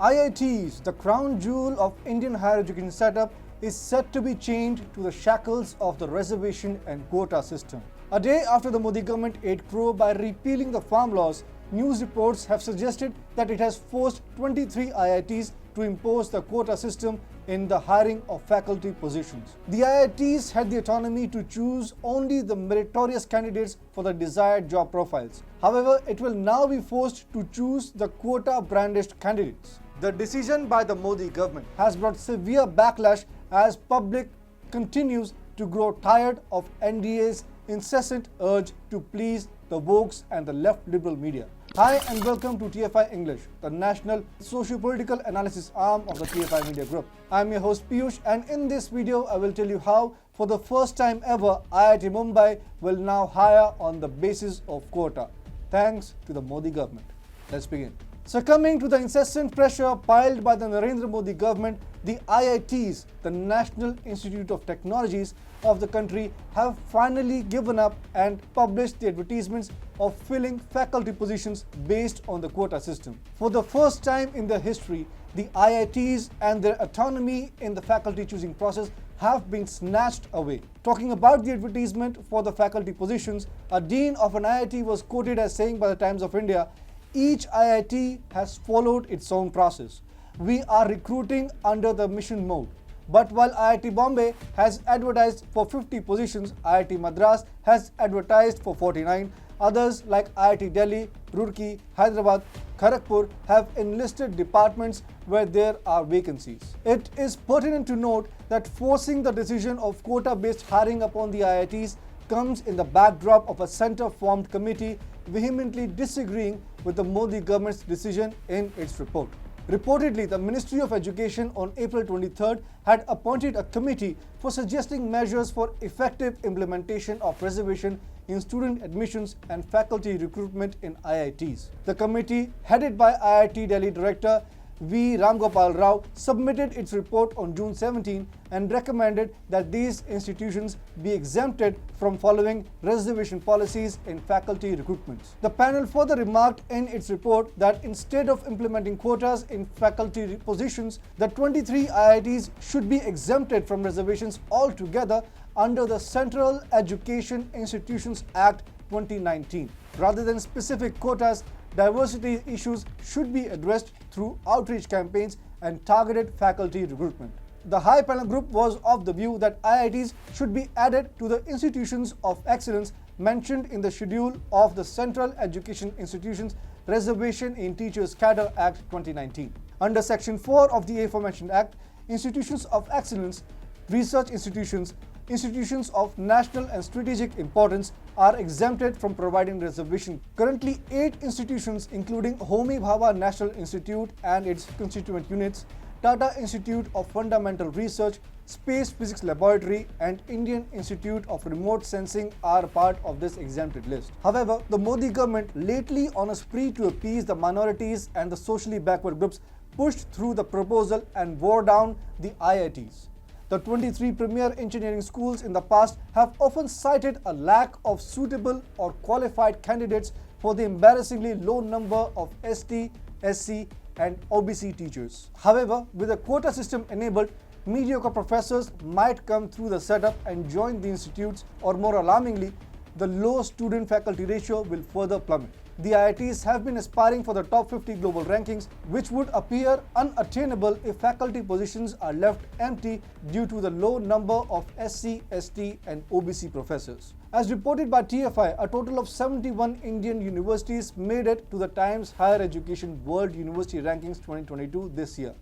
IITs, the crown jewel of Indian higher education setup, is set to be chained to the shackles of the reservation and quota system. A day after the Modi government ate crow by repealing the farm laws, news reports have suggested that it has forced 23 IITs to impose the quota system in the hiring of faculty positions. The IITs had the autonomy to choose only the meritorious candidates for the desired job profiles. However, it will now be forced to choose the quota-brandished candidates. The decision by the Modi government has brought severe backlash as public continues to grow tired of NDA's incessant urge to please the Vogues and the left liberal media. Hi and welcome to TFI English, the national socio-political analysis arm of the TFI Media Group. I am your host Piyush, and in this video I will tell you how, for the first time ever, IIT Mumbai will now hire on the basis of quota, thanks to the Modi government. Let's begin. Succumbing to the incessant pressure piled by the Narendra Modi government, the IITs, the National Institute of Technologies of the country, have finally given up and published the advertisements of filling faculty positions based on the quota system. For the first time in their history, the IITs and their autonomy in the faculty choosing process have been snatched away. Talking about the advertisement for the faculty positions, a dean of an IIT was quoted as saying by the Times of India, "Each IIT has followed its own process. We are recruiting under the mission mode. But while IIT Bombay has advertised for 50 positions, IIT Madras has advertised for 49. Others like IIT Delhi, Roorkee, Hyderabad, Kharagpur have enlisted departments where there are vacancies." It is pertinent to note that forcing the decision of quota-based hiring upon the IITs comes in the backdrop of a centre-formed committee vehemently disagreeing with the Modi government's decision in its report. Reportedly, the Ministry of Education on April 23rd had appointed a committee for suggesting measures for effective implementation of reservation in student admissions and faculty recruitment in IITs. The committee, headed by IIT Delhi Director V. Ramgopal Rao, submitted its report on June 17 and recommended that these institutions be exempted from following reservation policies in faculty recruitments. The panel further remarked in its report that instead of implementing quotas in faculty positions, the 23 IITs should be exempted from reservations altogether under the Central Education Institutions Act 2019. Rather than specific quotas, diversity issues should be addressed through outreach campaigns and targeted faculty recruitment. The high panel group was of the view that IITs should be added to the institutions of excellence mentioned in the schedule of the Central Education Institutions Reservation in Teachers Cadre Act 2019. Under Section 4 of the aforementioned Act, institutions of excellence, research institutions, institutions of national and strategic importance are exempted from providing reservation. Currently, 8 institutions including Homi Bhabha National Institute and its constituent units, Tata Institute of Fundamental Research, Space Physics Laboratory and Indian Institute of Remote Sensing are part of this exempted list. However, the Modi government, lately on a spree to appease the minorities and the socially backward groups, pushed through the proposal and wore down the IITs. The 23 premier engineering schools in the past have often cited a lack of suitable or qualified candidates for the embarrassingly low number of ST, SC and OBC teachers. However, with a quota system enabled, mediocre professors might come through the setup and join the institutes, or more alarmingly, the low student-faculty ratio will further plummet. The IITs have been aspiring for the top 50 global rankings, which would appear unattainable if faculty positions are left empty due to the low number of SC, ST and OBC professors. As reported by TFI, a total of 71 Indian universities made it to the Times Higher Education World University Rankings 2022 this year.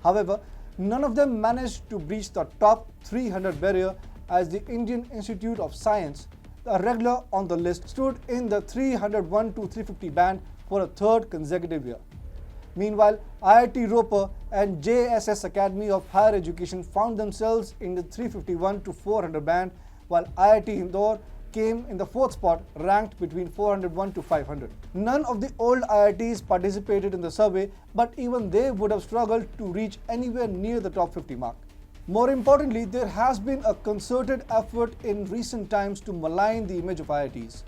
However, none of them managed to breach the top 300 barrier, as the Indian Institute of Science, a regular on the list, stood in the 301 to 350 band for a third consecutive year. Meanwhile, IIT Ropar and JSS Academy of Higher Education found themselves in the 351 to 400 band, while IIT Indore came in the 4th spot, ranked between 401 to 500. None of the old IITs participated in the survey, but even they would have struggled to reach anywhere near the top 50 mark. More importantly, there has been a concerted effort in recent times to malign the image of IITs.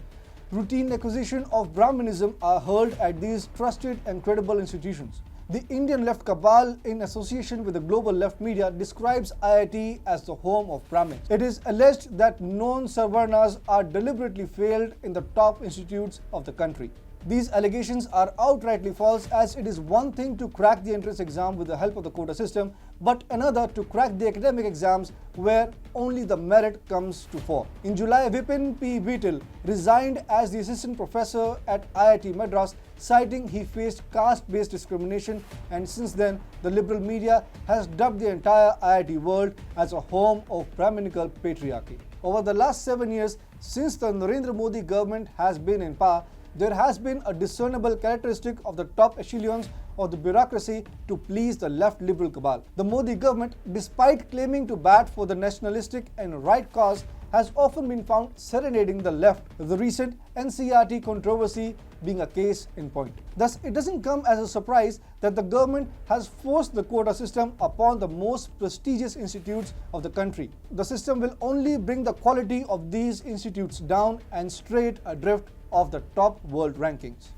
Routine acquisition of Brahmanism are hurled at these trusted and credible institutions. The Indian left cabal, in association with the global left media, describes IIT as the home of Brahmins. It is alleged that non-Savarnas are deliberately failed in the top institutes of the country. These allegations are outrightly false, as it is one thing to crack the entrance exam with the help of the quota system, but another to crack the academic exams where only the merit comes to fore. In July, Vipin P. Beetle resigned as the assistant professor at IIT Madras, citing he faced caste-based discrimination, and since then, the liberal media has dubbed the entire IIT world as a home of Brahminical patriarchy. Over the last 7 years, since the Narendra Modi government has been in power, there has been a discernible characteristic of the top echelons of the bureaucracy to please the left liberal cabal. The Modi government, despite claiming to bat for the nationalistic and right cause, has often been found serenading the left, the recent NCERT controversy being a case in point. Thus, it doesn't come as a surprise that the government has forced the quota system upon the most prestigious institutes of the country. The system will only bring the quality of these institutes down and straight adrift of the top world rankings.